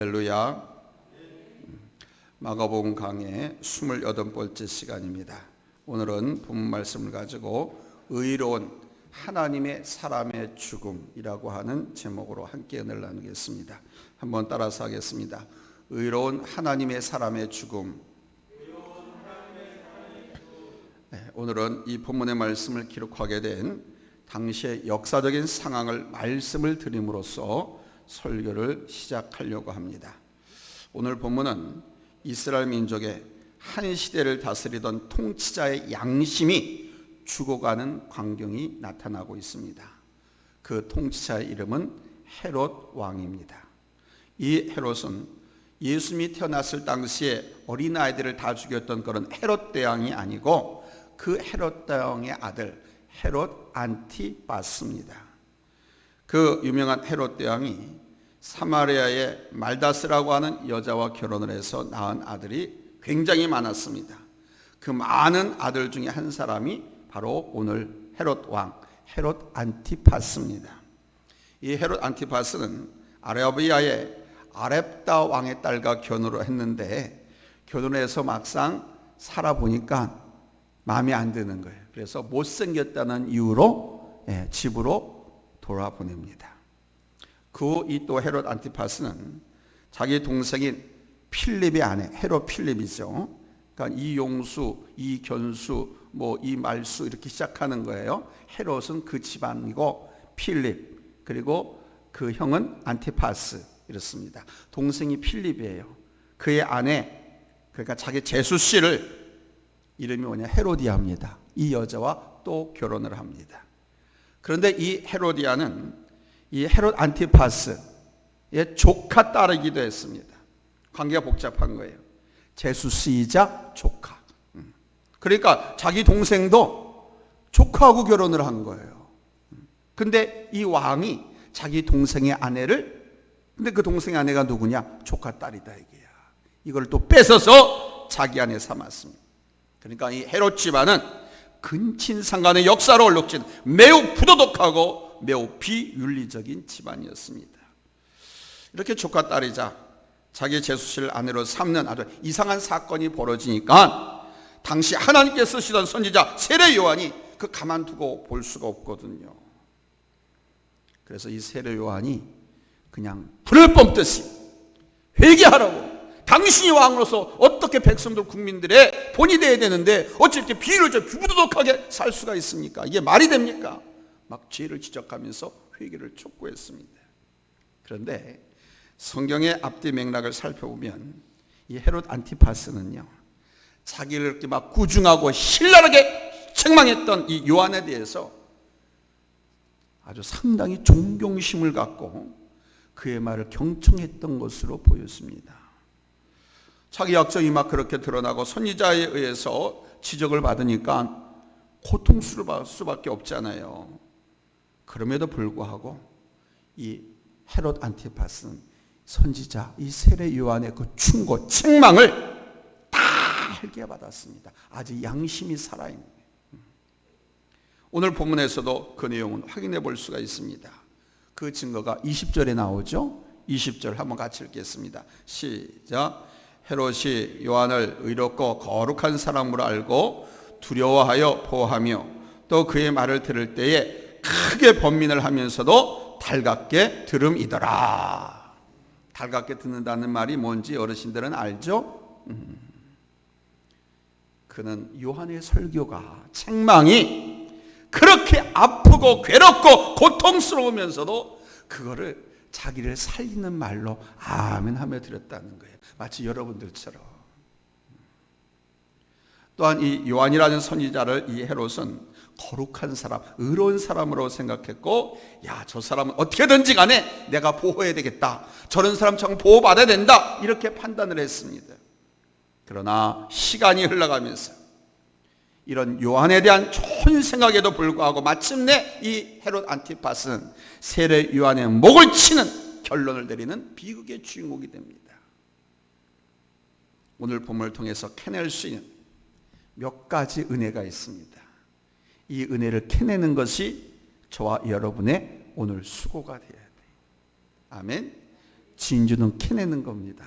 할렐루야. 마가복음 강의 28번째 시간입니다. 오늘은 본문 말씀을 가지고 의로운 하나님의 사람의 죽음이라고 하는 제목으로 함께 은혜를 나누겠습니다. 한번 따라서 하겠습니다. 의로운 하나님의 사람의 죽음. 오늘은 이 본문의 말씀을 기록하게 된 당시의 역사적인 상황을 말씀을 드림으로써 설교를 시작하려고 합니다. 오늘 본문은 이스라엘 민족의 한 시대를 다스리던 통치자의 양심이 죽어가는 광경이 나타나고 있습니다. 그 통치자의 이름은 헤롯 왕입니다. 이 헤롯은 예수님이 태어났을 당시에 어린아이들을 다 죽였던 그런 헤롯 대왕이 아니고 그 헤롯 대왕의 아들 헤롯 안티바스입니다. 그 유명한 헤롯 대왕이 사마리아의 말다스라고 하는 여자와 결혼을 해서 낳은 아들이 굉장히 많았습니다. 그 많은 아들 중에 한 사람이 바로 오늘 헤롯 왕, 헤롯 안티파스입니다. 이 헤롯 안티파스는 아라비아의 아렙다 왕의 딸과 결혼을 했는데 결혼해서 막상 살아보니까 마음에 안 드는 거예요. 그래서 못생겼다는 이유로 집으로 돌아보냅니다. 이 또 헤롯 안티파스는 자기 동생인 필립의 아내, 헤롯 필립이죠. 그러니까 이용수, 이견수, 이말수 이렇게 시작하는 거예요. 헤롯은 그 집안이고 필립, 그리고 그 형은 안티파스 이렇습니다. 동생이 필립이에요. 그의 아내, 그러니까 자기 제수씨를 이름이 뭐냐, 헤로디아입니다. 이 여자와 또 결혼을 합니다. 그런데 이 헤로디아는 이 헤롯 안티파스의 조카 딸이기도 했습니다. 관계가 복잡한 거예요. 제수씨이자 조카. 그러니까 자기 동생도 조카하고 결혼을 한 거예요. 근데 이 왕이 자기 동생의 아내를, 근데 그 동생의 아내가 누구냐? 조카 딸이다 이게야. 이걸 또 뺏어서 자기 아내 삼았습니다. 그러니까 이 헤롯 집안은 근친상간의 역사로 얼룩진 매우 부도덕하고 매우 비윤리적인 집안이었습니다. 이렇게 조카 딸이자 자기 제수씨를 아내로 삼는 아주 이상한 사건이 벌어지니까 당시 하나님께 쓰시던 선지자 세례 요한이 그 가만두고 볼 수가 없거든요. 그래서 이 세례 요한이 그냥 불을 뿜듯이 회개하라고, 당신이 왕으로서 어떻게 백성들 국민들의 본이 되어야 되는데 어찌 이렇게 비부도덕하게 살 수가 있습니까? 이게 말이 됩니까? 막 죄를 지적하면서 회개를 촉구했습니다. 그런데 성경의 앞뒤 맥락을 살펴보면 이 헤롯 안티파스는요, 자기를 이렇게 막 구중하고 신랄하게 책망했던 이 요한에 대해서 아주 상당히 존경심을 갖고 그의 말을 경청했던 것으로 보였습니다. 자기 약점이 막 그렇게 드러나고 선지자에 의해서 지적을 받으니까 고통스러울 수밖에 없잖아요. 그럼에도 불구하고 이 헤롯 안티파스는 선지자 이 세례 요한의 그 충고, 책망을 다 헬게 받았습니다. 아직 양심이 살아있는 거예요. 오늘 본문에서도 그 내용은 확인해 볼 수가 있습니다. 그 증거가 20절에 나오죠. 20절 한번 같이 읽겠습니다. 시작. 헤롯이 요한을 의롭고 거룩한 사람으로 알고 두려워하여 보호하며 또 그의 말을 들을 때에 크게 번민을 하면서도 달갑게 들음이더라. 달갑게 듣는다는 말이 뭔지 어르신들은 알죠? 그는 요한의 설교가, 책망이 그렇게 아프고 괴롭고 고통스러우면서도 그거를 자기를 살리는 말로 아멘 하며 들었다는 거예요. 마치 여러분들처럼. 또한 이 요한이라는 선지자를 이 헤롯은 거룩한 사람, 의로운 사람으로 생각했고, 저 사람은 어떻게든지 간에 내가 보호해야 되겠다, 저런 사람처럼 보호받아야 된다, 이렇게 판단을 했습니다. 그러나 시간이 흘러가면서 이런 요한에 대한 좋은 생각에도 불구하고 마침내 이 헤롯 안티파스는 세례 요한의 목을 치는 결론을 내리는 비극의 주인공이 됩니다. 오늘 본문을 통해서 캐낼 수 있는 몇 가지 은혜가 있습니다. 이 은혜를 캐내는 것이 저와 여러분의 오늘 수고가 되어야 돼요. 아멘. 진주는 캐내는 겁니다.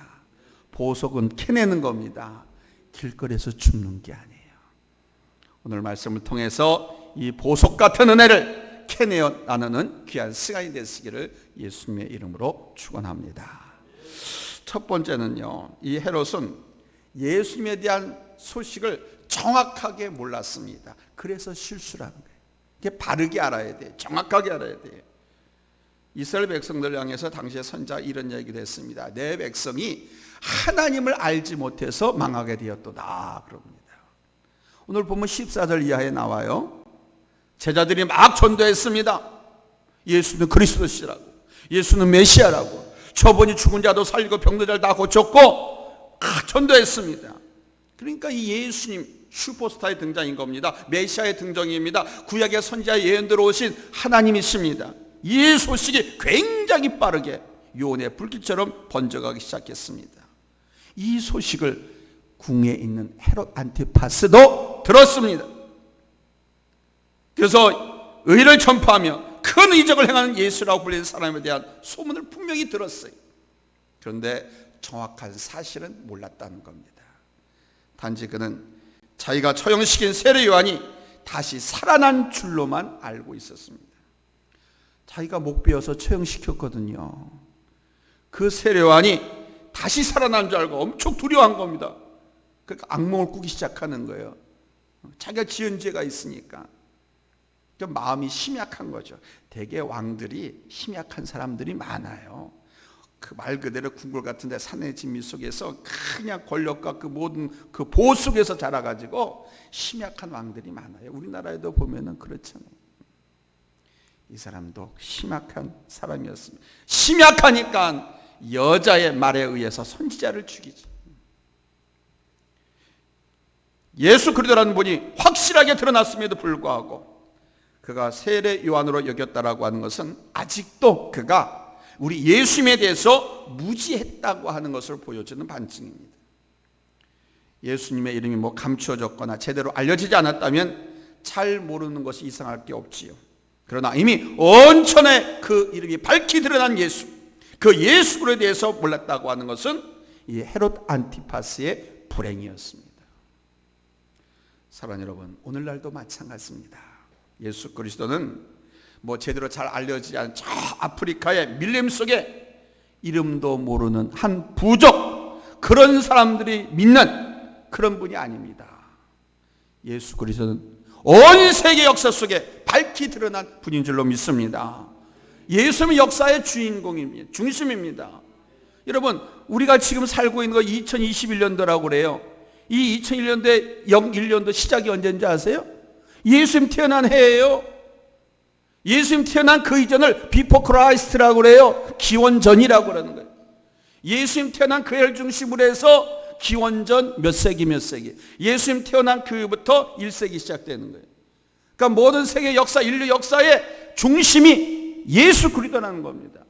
보석은 캐내는 겁니다. 길거리에서 줍는 게 아니에요. 오늘 말씀을 통해서 이 보석 같은 은혜를 캐내어 나누는 귀한 시간이 되시기를 예수님의 이름으로 축원합니다. 첫 번째는요, 이 헤롯은 예수님에 대한 소식을 정확하게 몰랐습니다. 그래서 실수를 하는 거예요. 이게 바르게 알아야 돼요. 정확하게 알아야 돼요. 이스라엘 백성들 향해서 당시에 선지자가 이런 얘기를 했습니다. 내 백성이 하나님을 알지 못해서 망하게 되었도다 그럽니다. 오늘 보면 14절 이하에 나와요. 제자들이 막 전도했습니다. 예수는 그리스도시라고, 예수는 메시아라고, 저분이 죽은 자도 살리고 병든 자를 다 고쳤고 전도했습니다. 그러니까 이 예수님 슈퍼스타의 등장인 겁니다. 메시아의 등장입니다. 구약의 선지자의 예언대로 오신 하나님이십니다. 이 소식이 굉장히 빠르게 요온의 불길처럼 번져가기 시작했습니다. 이 소식을 궁에 있는 헤롯 안티파스도 들었습니다. 그래서 의를 전파하며 큰 이적을 행하는 예수라고 불리는 사람에 대한 소문을 분명히 들었어요. 그런데 정확한 사실은 몰랐다는 겁니다. 단지 그는 자기가 처형시킨 세례 요한이 다시 살아난 줄로만 알고 있었습니다. 자기가 목 베어서 처형시켰거든요. 그 세례 요한이 다시 살아난 줄 알고 엄청 두려워한 겁니다. 그러니까 악몽을 꾸기 시작하는 거예요. 자기가 지은 죄가 있으니까. 좀 마음이 심약한 거죠. 대개 왕들이 심약한 사람들이 많아요. 그 말 그대로 궁궐 같은데 산의 진미 속에서 그냥 권력과 그 모든 그 보호 속에서 자라가지고 심약한 왕들이 많아요. 우리나라에도 보면은 그렇잖아요. 이 사람도 심약한 사람이었습니다. 심약하니까 여자의 말에 의해서 선지자를 죽이죠. 예수 그리스도라는 분이 확실하게 드러났음에도 불구하고 그가 세례 요한으로 여겼다라고 하는 것은 아직도 그가 우리 예수님에 대해서 무지했다고 하는 것을 보여주는 반증입니다. 예수님의 이름이 감추어졌거나 제대로 알려지지 않았다면 잘 모르는 것이 이상할 게 없지요. 그러나 이미 온천에 그 이름이 밝히 드러난 예수, 그 예수에 대해서 몰랐다고 하는 것은 이 헤롯 안티파스의 불행이었습니다. 사랑하는 여러분, 오늘날도 마찬가지입니다. 예수 그리스도는 제대로 잘 알려지지 않은 저 아프리카의 밀림 속에 이름도 모르는 한 부족, 그런 사람들이 믿는 그런 분이 아닙니다. 예수 그리스도는 온 세계 역사 속에 밝히 드러난 분인 줄로 믿습니다. 예수님은 역사의 주인공입니다. 중심입니다. 여러분, 우리가 지금 살고 있는 거 2021년도라고 그래요. 이 2001년도에 01년도 시작이 언제인지 아세요? 예수님 태어난 해예요. 예수님 태어난 그 이전을 비포 크라이스트라고 그래요. 기원전이라고 그러는 거예요. 예수님 태어난 그 해를 중심으로 해서 기원전 몇 세기 몇 세기, 예수님 태어난 그부터 1세기 시작되는 거예요. 그러니까 모든 세계 역사, 인류 역사의 중심이 예수 그리스도라는 겁니다.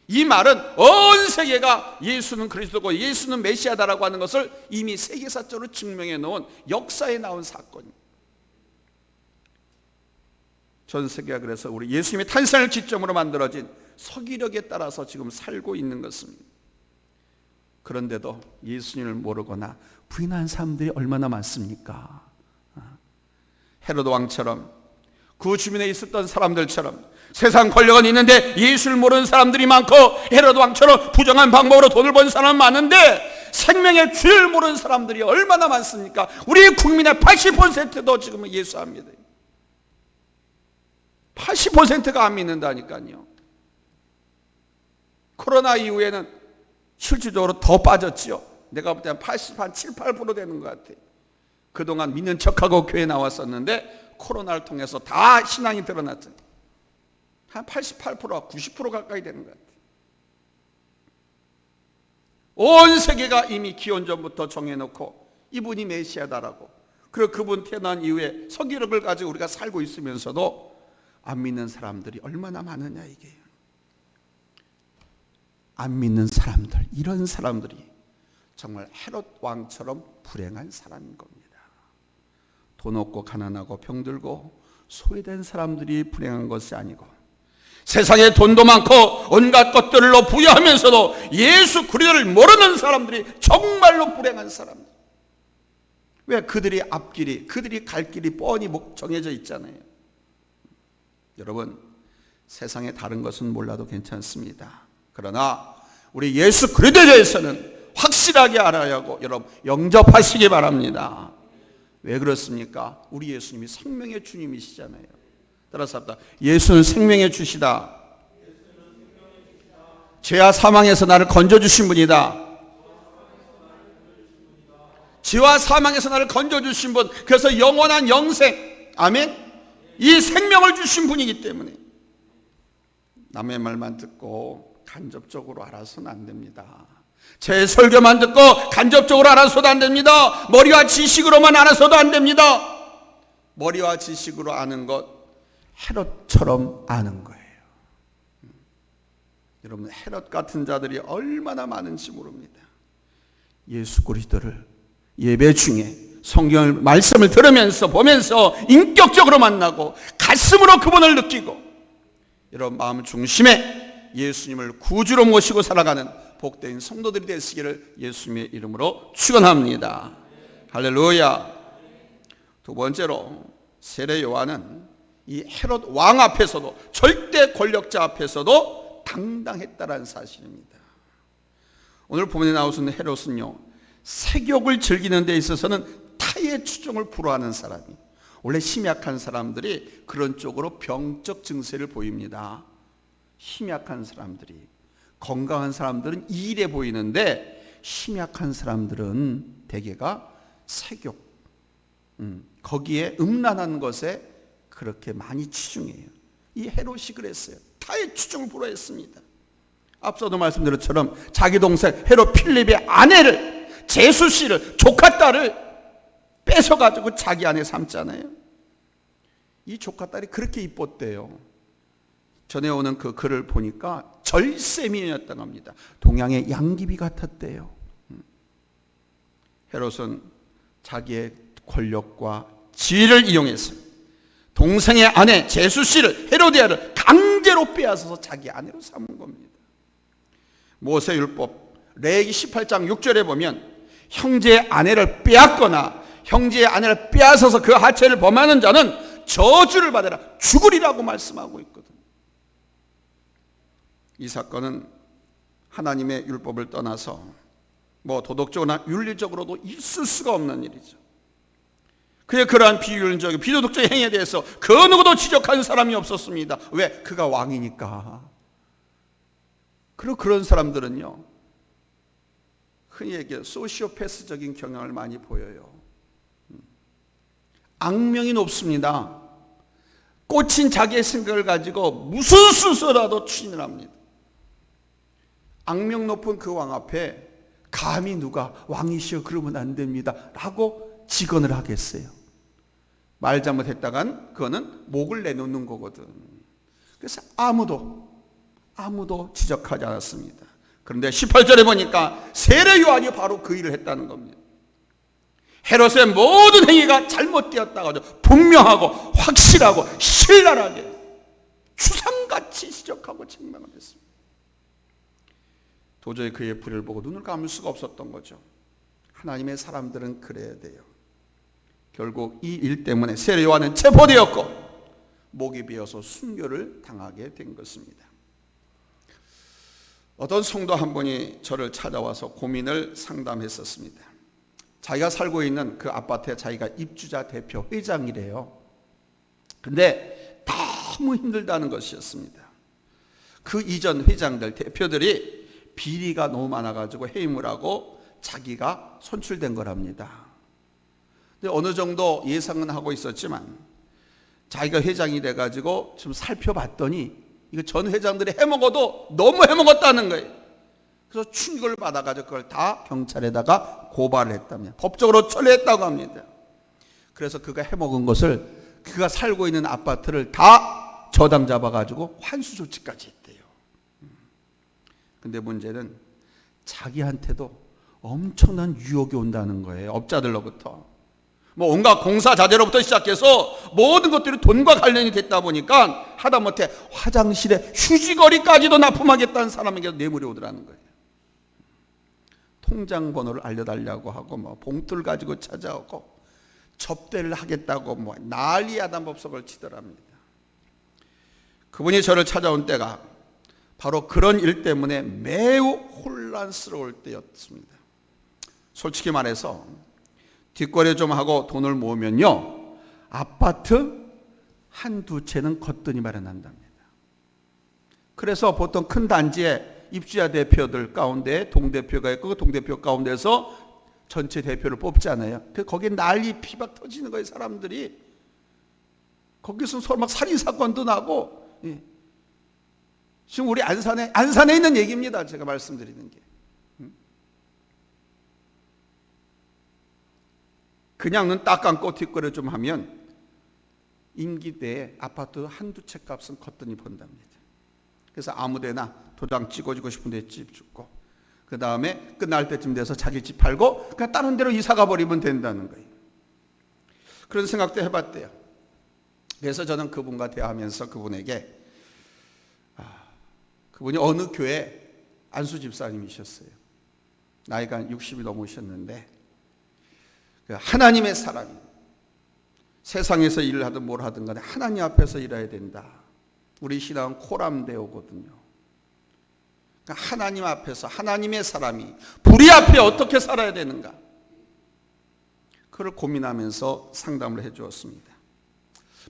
이 말은 온 세계가 예수는 그리스도고 예수는 메시아다라고 하는 것을 이미 세계사적으로 증명해 놓은 역사에 나온 사건입니다. 전 세계가 그래서 우리 예수님의 탄생을 기점으로 만들어진 서기력에 따라서 지금 살고 있는 것입니다. 그런데도 예수님을 모르거나 부인한 사람들이 얼마나 많습니까? 헤로드 왕처럼 그 주변에 있었던 사람들처럼 세상 권력은 있는데 예수를 모르는 사람들이 많고, 헤로드 왕처럼 부정한 방법으로 돈을 번 사람은 많은데 생명의 주를 모르는 사람들이 얼마나 많습니까? 우리 국민의 80%도 지금 예수 안 믿어요. 80%가 안 믿는다니까요. 코로나 이후에는 실질적으로 더 빠졌지요. 내가 볼 때는 7, 8% 되는 것 같아요. 그동안 믿는 척하고 교회 나왔었는데 코로나를 통해서 다 신앙이 드러났죠. 한 88%와 90% 가까이 되는 것 같아요. 온 세계가 이미 기원전부터 정해놓고 이분이 메시아다라고, 그리고 그분 태어난 이후에 서기력을 가지고 우리가 살고 있으면서도 안 믿는 사람들이 얼마나 많으냐 이게요. 안 믿는 사람들, 이런 사람들이 정말 헤롯 왕처럼 불행한 사람인 겁니다. 돈 없고 가난하고 병들고 소외된 사람들이 불행한 것이 아니고 세상에 돈도 많고 온갖 것들로 부여하면서도 예수 그리스도를 모르는 사람들이 정말로 불행한 사람들. 왜? 그들이 앞길이, 그들이 갈 길이 뻔히 정해져 있잖아요. 여러분, 세상에 다른 것은 몰라도 괜찮습니다. 그러나 우리 예수 그리스도에 대해서는 확실하게 알아야 하고 여러분 영접하시기 바랍니다. 왜 그렇습니까? 우리 예수님이 생명의 주님이시잖아요. 따라서 합니다. 예수는 생명의 주시다. 죄와 사망에서 나를 건져주신 분이다. 죄와 사망에서 나를 건져주신 분, 그래서 영원한 영생, 아멘, 이 생명을 주신 분이기 때문에 남의 말만 듣고 간접적으로 알아서는 안 됩니다. 제 설교만 듣고 간접적으로 알아서도 안 됩니다. 머리와 지식으로만 알아서도 안 됩니다. 머리와 지식으로 아는 것, 헤롯처럼 아는 거예요. 여러분, 헤롯 같은 자들이 얼마나 많은지 모릅니다. 예수 그리스도를 예배 중에 성경을 말씀을 들으면서 보면서 인격적으로 만나고 가슴으로 그분을 느끼고 여러분 마음 중심에 예수님을 구주로 모시고 살아가는 복된 성도들이 되시기를 예수님의 이름으로 축원합니다. 할렐루야. 두 번째로 세례 요한은 이 헤롯 왕 앞에서도 절대 권력자 앞에서도 당당했다라는 사실입니다. 오늘 본문에 나오는 헤롯은요, 세욕을 즐기는 데 있어서는 타의 추종을 불허하는 사람이, 원래 심약한 사람들이 그런 쪽으로 병적 증세를 보입니다. 심약한 사람들이, 건강한 사람들은 이일해 보이는데 심약한 사람들은 대개가 세욕, 거기에 음란한 것에 그렇게 많이 치중해요. 이 헤롯이 그랬어요. 타의 추종을 불허했습니다. 앞서도 말씀드린 것처럼 자기 동생 헤롯 필립의 아내를, 제수 씨를, 조카 딸을 뺏어가지고 자기 아내 삼잖아요. 이 조카 딸이 그렇게 이뻤대요. 전해오는 그 글을 보니까 절세미녀였다고 합니다. 동양의 양귀비 같았대요. 헤롯은 자기의 권력과 지위를 이용해서 동생의 아내 제수 씨를, 헤로디아를 강제로 빼앗아서 자기 아내로 삼은 겁니다. 모세율법 레위기 18장 6절에 보면 형제의 아내를 빼앗거나 형제의 아내를 빼앗아서 그 하체를 범하는 자는 저주를 받아라, 죽으리라고 말씀하고 있거든. 이 사건은 하나님의 율법을 떠나서 도덕적으로나 윤리적으로도 있을 수가 없는 일이죠. 그의 그러한 비윤리적, 비도덕적 행위에 대해서 그 누구도 지적하는 사람이 없었습니다. 왜? 그가 왕이니까. 그리고 그런 사람들은요, 흔히 얘기해 소시오패스적인 경향을 많이 보여요. 악명이 높습니다. 꽂힌 자기의 생각을 가지고 무슨 수서라도 추진을 합니다. 악명 높은 그 왕 앞에 감히 누가 왕이시여 그러면 안 됩니다 라고 직언을 하겠어요. 말 잘못했다간 그거는 목을 내놓는 거거든. 그래서 아무도 지적하지 않았습니다. 그런데 18절에 보니까 세례 요한이 바로 그 일을 했다는 겁니다. 헤롯의 모든 행위가 잘못되었다고 분명하고 확실하고 신랄하게 추상같이 지적하고 책망을 했습니다. 도저히 그의 불의를 보고 눈을 감을 수가 없었던 거죠. 하나님의 사람들은 그래야 돼요. 결국 이 일 때문에 세례 요한은 체포되었고 목이 베어서 순교를 당하게 된 것입니다. 어떤 성도 한 분이 저를 찾아와서 고민을 상담했었습니다. 자기가 살고 있는 그 아파트에 자기가 입주자 대표 회장이래요. 근데 너무 힘들다는 것이었습니다. 그 이전 회장들, 대표들이 비리가 너무 많아가지고 해임을 하고 자기가 선출된 거랍니다. 근데 어느 정도 예상은 하고 있었지만 자기가 회장이 돼가지고 좀 살펴봤더니 이거 전 회장들이 해먹어도 너무 해먹었다는 거예요. 그래서 충격을 받아가지고 그걸 다 경찰에다가 고발을 했답니다. 법적으로 처리했다고 합니다. 그래서 그가 해먹은 것을, 그가 살고 있는 아파트를 다 저당 잡아가지고 환수 조치까지 했대요. 근데 문제는 자기한테도 엄청난 유혹이 온다는 거예요. 업자들로부터. 뭐 온갖 공사 자재로부터 시작해서 모든 것들이 돈과 관련이 됐다 보니까 하다못해 화장실에 휴지거리까지도 납품하겠다는 사람에게 뇌물이 오더라는 거예요. 통장 번호를 알려달라고 하고 뭐 봉투를 가지고 찾아오고 접대를 하겠다고 뭐 난리 야단법석을 치더랍니다. 그분이 저를 찾아온 때가 바로 그런 일 때문에 매우 혼란스러울 때였습니다. 솔직히 말해서 뒷거래 좀 하고 돈을 모으면요, 아파트 한두 채는 거뜬히 마련한답니다. 그래서 보통 큰 단지에 입주자 대표들 가운데 동대표가 있고 그 동대표 가운데서 전체 대표를 뽑잖아요. 거기에 난리 피박 터지는 거예요. 사람들이. 거기서 서로 막 살인사건도 나고. 예. 지금 우리 안산에 있는 얘기입니다. 제가 말씀드리는 게. 그냥 눈 딱 감고 뒷거래 좀 하면 임기 내에 아파트 한두 채 값은 거뜬히 번답니다. 그래서 아무데나 도장 찍어주고 싶은데 집 짓고 그 다음에 끝날 때쯤 돼서 자기 집 팔고 그냥 다른 데로 이사 가버리면 된다는 거예요. 그런 생각도 해봤대요. 그래서 저는 그분과 대화하면서 그분에게 그분이 어느 교회 안수 집사님이셨어요. 나이가 60이 넘으셨는데 하나님의 사람이 세상에서 일을 하든 뭘 하든 간에 하나님 앞에서 일해야 된다. 우리 신앙은 코람데오거든요. 그러니까 하나님 앞에서 하나님의 사람이 불의 앞에 어떻게 살아야 되는가, 그걸 고민하면서 상담을 해 주었습니다.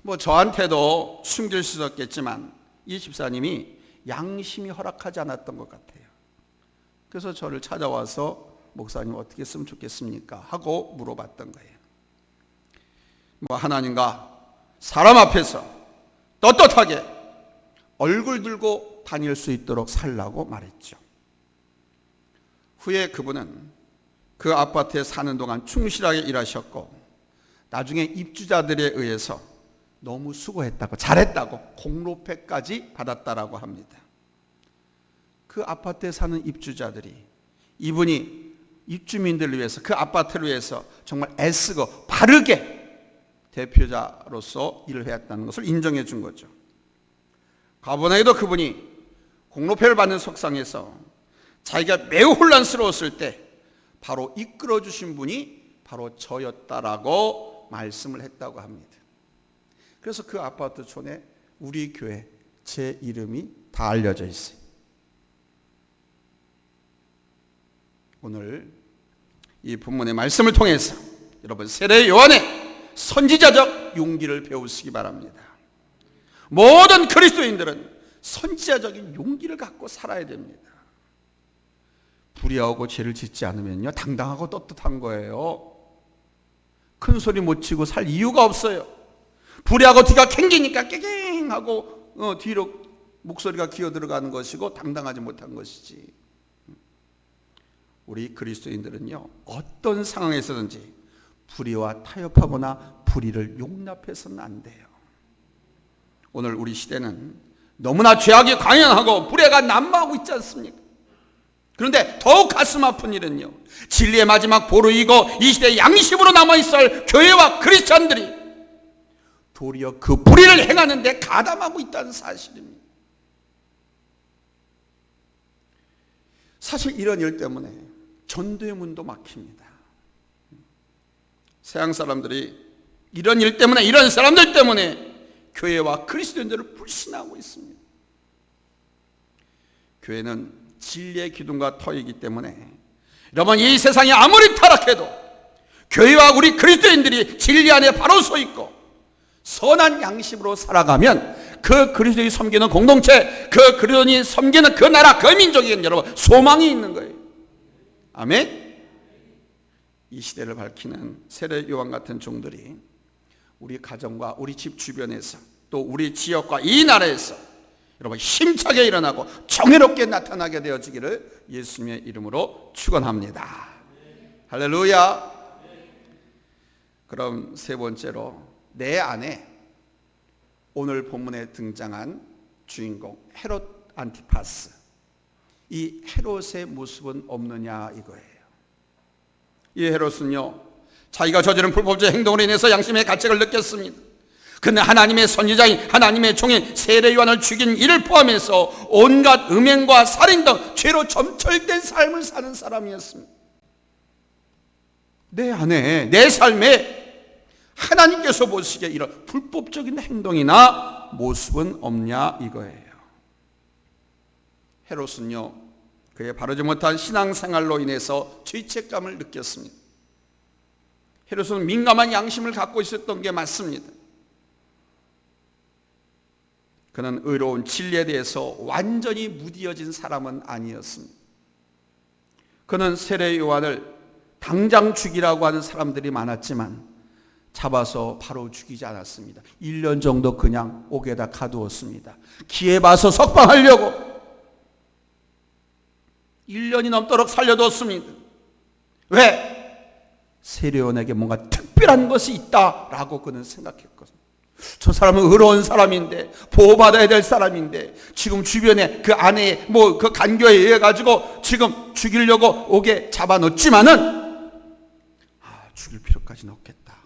뭐 저한테도 숨길 수 있었겠지만 이 집사님이 양심이 허락하지 않았던 것 같아요. 그래서 저를 찾아와서 목사님 어떻게 했으면 좋겠습니까? 하고 물어봤던 거예요. 뭐 하나님과 사람 앞에서 떳떳하게 얼굴 들고 다닐 수 있도록 살라고 말했죠. 후에 그분은 그 아파트에 사는 동안 충실하게 일하셨고 나중에 입주자들에 의해서 너무 수고했다고 잘했다고 공로패까지 받았다라고 합니다. 그 아파트에 사는 입주자들이 이분이 입주민들을 위해서 그 아파트를 위해서 정말 애쓰고 바르게 대표자로서 일을 해왔다는 것을 인정해 준 거죠. 과거에도 그분이 공로패를 받는 속상해서 자기가 매우 혼란스러웠을 때 바로 이끌어 주신 분이 바로 저였다라고 말씀을 했다고 합니다. 그래서 그 아파트촌에 우리 교회 제 이름이 다 알려져 있어요. 오늘 이 본문의 말씀을 통해서 여러분 세례 요한의 선지자적 용기를 배우시기 바랍니다. 모든 그리스도인들은 선지자적인 용기를 갖고 살아야 됩니다. 불의하고 죄를 짓지 않으면요 당당하고 떳떳한 거예요. 큰 소리 못 치고 살 이유가 없어요. 불의하고 뒤가 캥기니까 깨갱하고 뒤로 목소리가 기어 들어가는 것이고 당당하지 못한 것이지. 우리 그리스도인들은요 어떤 상황에서든지 불의와 타협하거나 불의를 용납해서는 안 돼요. 오늘 우리 시대는 너무나 죄악이 강연하고 불의가 난무하고 있지 않습니까? 그런데 더욱 가슴 아픈 일은요 진리의 마지막 보루이고 이 시대의 양심으로 남아있어야 할 교회와 크리스찬들이 도리어 그 불의를 행하는 데 가담하고 있다는 사실입니다. 사실 이런 일 때문에 전도의 문도 막힙니다. 서양 사람들이 이런 일 때문에 이런 사람들 때문에 교회와 그리스도인들을 불신하고 있습니다. 교회는 진리의 기둥과 터이기 때문에 여러분 이 세상이 아무리 타락해도 교회와 우리 그리스도인들이 진리 안에 바로 서 있고 선한 양심으로 살아가면 그 그리스도인이 섬기는 공동체, 그 그리스도인이 섬기는 그 나라, 그 민족에는 여러분 소망이 있는 거예요. 아멘. 이 시대를 밝히는 세례 요한 같은 종들이 우리 가정과 우리 집 주변에서 또 우리 지역과 이 나라에서 여러분 힘차게 일어나고 정의롭게 나타나게 되어지기를 예수님의 이름으로 축원합니다. 할렐루야. 그럼 세 번째로 내 안에 오늘 본문에 등장한 주인공 헤롯 안티파스, 이 헤롯의 모습은 없느냐 이거예요. 이 헤롯은요 자기가 저지른 불법적 행동으로 인해서 양심의 가책을 느꼈습니다. 그는 하나님의 선지자인 하나님의 종인 세례 요한을 죽인 이를 포함해서 온갖 음행과 살인 등 죄로 점철된 삶을 사는 사람이었습니다. 내 안에, 내 삶에 하나님께서 보시기에 이런 불법적인 행동이나 모습은 없냐 이거예요. 헤롯은요, 그의 바르지 못한 신앙생활로 인해서 죄책감을 느꼈습니다. 헤롯은 민감한 양심을 갖고 있었던 게 맞습니다. 그는 의로운 진리에 대해서 완전히 무디어진 사람은 아니었습니다. 그는 세례 요한을 당장 죽이라고 하는 사람들이 많았지만 잡아서 바로 죽이지 않았습니다. 1년 정도 그냥 옥에다 가두었습니다. 기회 봐서 석방하려고 1년이 넘도록 살려뒀습니다. 왜? 세례 요한에게 뭔가 특별한 것이 있다라고 그는 생각했거든요. 저 사람은 의로운 사람인데, 보호받아야 될 사람인데, 지금 주변에 그 아내의 그 간교에 의해 가지고 지금 죽이려고 옥에 잡아놓지만은 죽일 필요까지는 없겠다,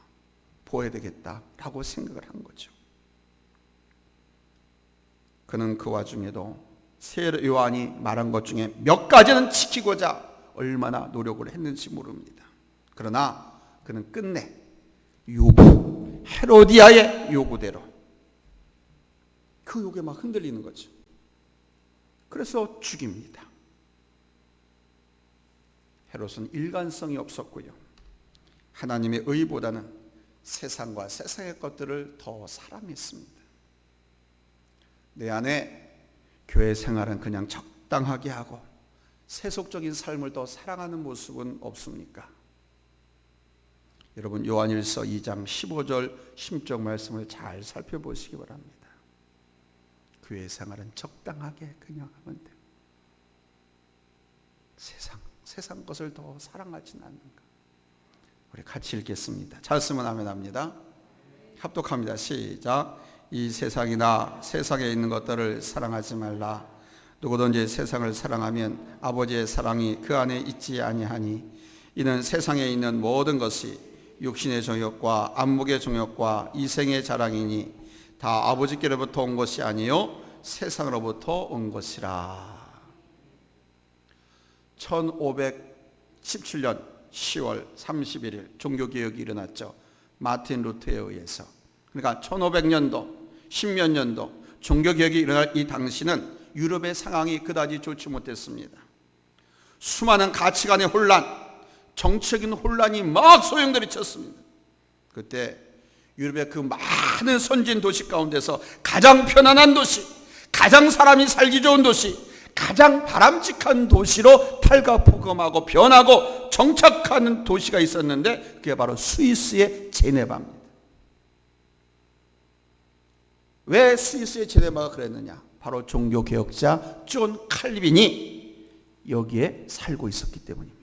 보호해야 되겠다라고 생각을 한 거죠. 그는 그 와중에도 세례 요한이 말한 것 중에 몇 가지는 지키고자 얼마나 노력을 했는지 모릅니다. 그러나 그는 끝내 헤로디아의 요구대로 그 요구에 막 흔들리는 거죠. 그래서 죽입니다. 헤롯은 일관성이 없었고요, 하나님의 의보다는 세상과 세상의 것들을 더 사랑했습니다. 내 안에 교회 생활은 그냥 적당하게 하고 세속적인 삶을 더 사랑하는 모습은 없습니까? 여러분, 요한일서 2장 15절 16절 말씀을 잘 살펴보시기 바랍니다. 교회 생활은 적당하게 그냥 하면 돼요. 세상 것을 더 사랑하지는 않는가? 우리 같이 읽겠습니다. 잘 쓰면 아멘 합니다. 합독합니다. 시작. 이 세상이나 세상에 있는 것들을 사랑하지 말라. 누구든지 세상을 사랑하면 아버지의 사랑이 그 안에 있지 아니하니, 이는 세상에 있는 모든 것이 육신의 정욕과 안목의 정욕과 이생의 자랑이니 다 아버지께로부터 온 것이 아니요 세상으로부터 온 것이라. 1517년 10월 31일 종교개혁이 일어났죠. 마틴 루터에 의해서. 그러니까 1500년도 10몇 년도 종교개혁이 일어날 이 당시는 유럽의 상황이 그다지 좋지 못했습니다. 수많은 가치관의 혼란, 정치적인 혼란이 막 소용돌이 쳤습니다. 그때 유럽의 그 많은 선진 도시 가운데서 가장 편안한 도시, 가장 사람이 살기 좋은 도시, 가장 바람직한 도시로 탈가포금하고 변하고 정착하는 도시가 있었는데 그게 바로 스위스의 제네바입니다. 왜 스위스의 제네바가 그랬느냐? 바로 종교개혁자 존 칼빈이 여기에 살고 있었기 때문입니다.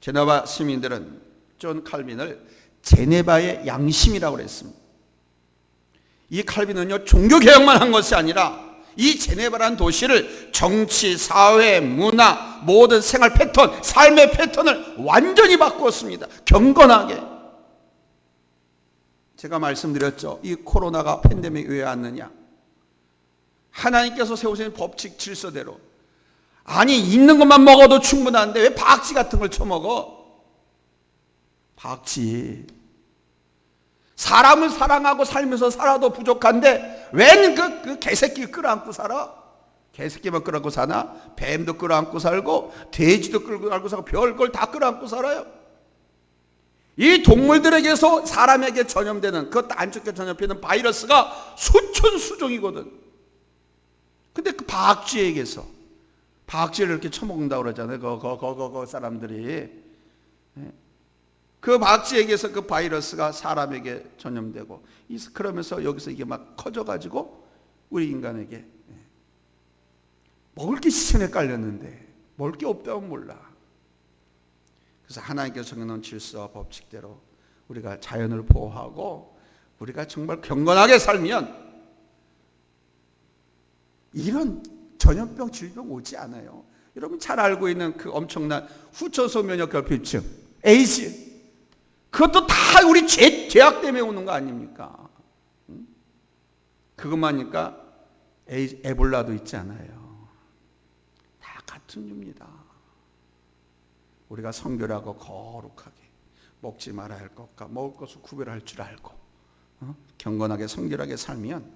제네바 시민들은 존 칼빈을 제네바의 양심이라고 그랬습니다. 이 칼빈은요, 종교개혁만 한 것이 아니라 이 제네바라는 도시를 정치, 사회, 문화, 모든 생활 패턴, 삶의 패턴을 완전히 바꾸었습니다. 경건하게. 제가 말씀드렸죠. 이 코로나가 팬데믹 왜 왔느냐? 하나님께서 세우신 법칙 질서대로. 아니, 있는 것만 먹어도 충분한데 왜 박쥐 같은 걸 처먹어? 박쥐. 사람을 사랑하고 살면서 살아도 부족한데 웬 그 개새끼 끌어안고 살아? 개새끼만 끌어안고 사나? 뱀도 끌어안고 살고 돼지도 끌어안고 살고 별걸 다 끌어안고 살아요. 이 동물들에게서 사람에게 전염되는, 그것도 안 좋게 전염되는 바이러스가 수천 수종이거든. 근데 그 박쥐에게서, 박쥐를 이렇게 처먹는다고 그러잖아요. 그 사람들이. 그 박쥐에게서 그 바이러스가 사람에게 전염되고, 그러면서 여기서 이게 막 커져가지고 우리 인간에게 먹을 게 시천에 깔렸는데 먹을 게 없다면 몰라. 그래서 하나님께서 정해놓은 질서와 법칙대로 우리가 자연을 보호하고 우리가 정말 경건하게 살면 이런 전염병, 질병 오지 않아요. 여러분 잘 알고 있는 그 엄청난 후천소 면역 결핍증, 에이즈. 그것도 다 우리 죄악 때문에 오는 거 아닙니까? 그것만이니까 에볼라도 있지 않아요. 다 같은 유입니다. 우리가 성결하고 거룩하게 먹지 말아야 할 것과 먹을 것을 구별할 줄 알고 경건하게 성결하게 살면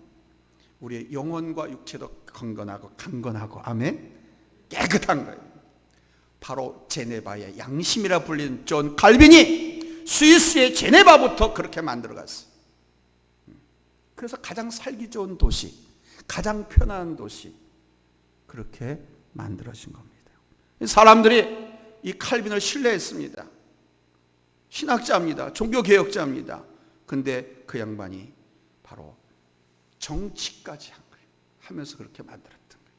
우리의 영혼과 육체도 건건하고 강건하고 아멘 깨끗한 거예요. 바로 제네바의 양심이라 불리는 존 칼빈이 스위스의 제네바부터 그렇게 만들어갔어요. 그래서 가장 살기 좋은 도시, 가장 편안한 도시 그렇게 만들어진 겁니다. 사람들이 이 칼빈을 신뢰했습니다. 신학자입니다. 종교개혁자입니다. 근데 그 양반이 바로 정치까지 한 거예요. 하면서 그렇게 만들었던 거예요.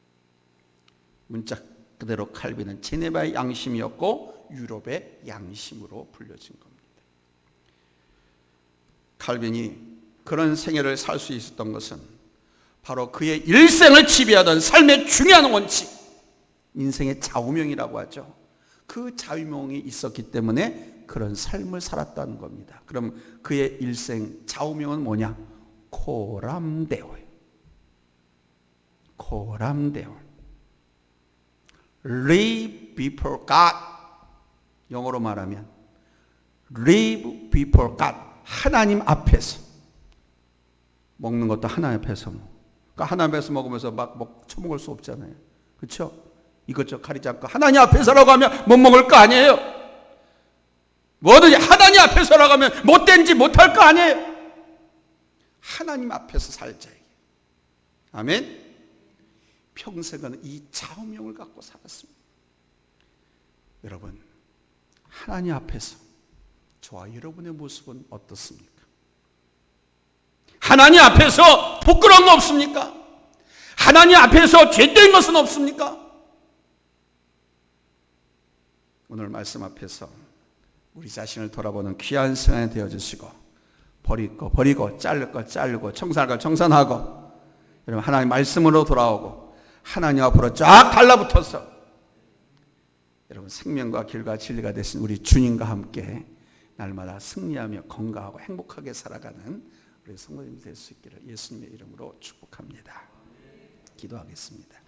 문자 그대로 칼빈은 제네바의 양심이었고 유럽의 양심으로 불려진 겁니다. 칼빈이 그런 생애를 살 수 있었던 것은 바로 그의 일생을 지배하던 삶의 중요한 원칙, 인생의 좌우명이라고 하죠. 그 좌우명이 있었기 때문에 그런 삶을 살았다는 겁니다. 그럼 그의 일생 좌우명은 뭐냐? 코람데오예요. 코람데오. Live before God. 영어로 말하면 Live before God. 하나님 앞에서 먹는 것도 하나님 앞에서 그러니까 하나님 앞에서 먹으면서 막 처먹을 수 없잖아요. 그렇죠? 이것저것 가리지 않고 하나님 앞에서라고 하면 못 먹을 거 아니에요. 뭐든지 하나님 앞에서라고 하면 못된지 못할 거 아니에요. 하나님 앞에서 살자. 아멘. 평생은 이 좌우명을 갖고 살았습니다. 여러분, 하나님 앞에서 저와 여러분의 모습은 어떻습니까? 하나님 앞에서 부끄러운 거 없습니까? 하나님 앞에서 죄된 것은 없습니까? 오늘 말씀 앞에서 우리 자신을 돌아보는 귀한 시간이 되어주시고 버릴 거 버리고 자를 거 자르고 청산할 거 청산하고 여러분 하나님 말씀으로 돌아오고 하나님 앞으로 쫙 달라붙어서 여러분 생명과 길과 진리가 되신 우리 주님과 함께 날마다 승리하며 건강하고 행복하게 살아가는 우리 성도님이 될 수 있기를 예수님의 이름으로 축복합니다. 기도하겠습니다.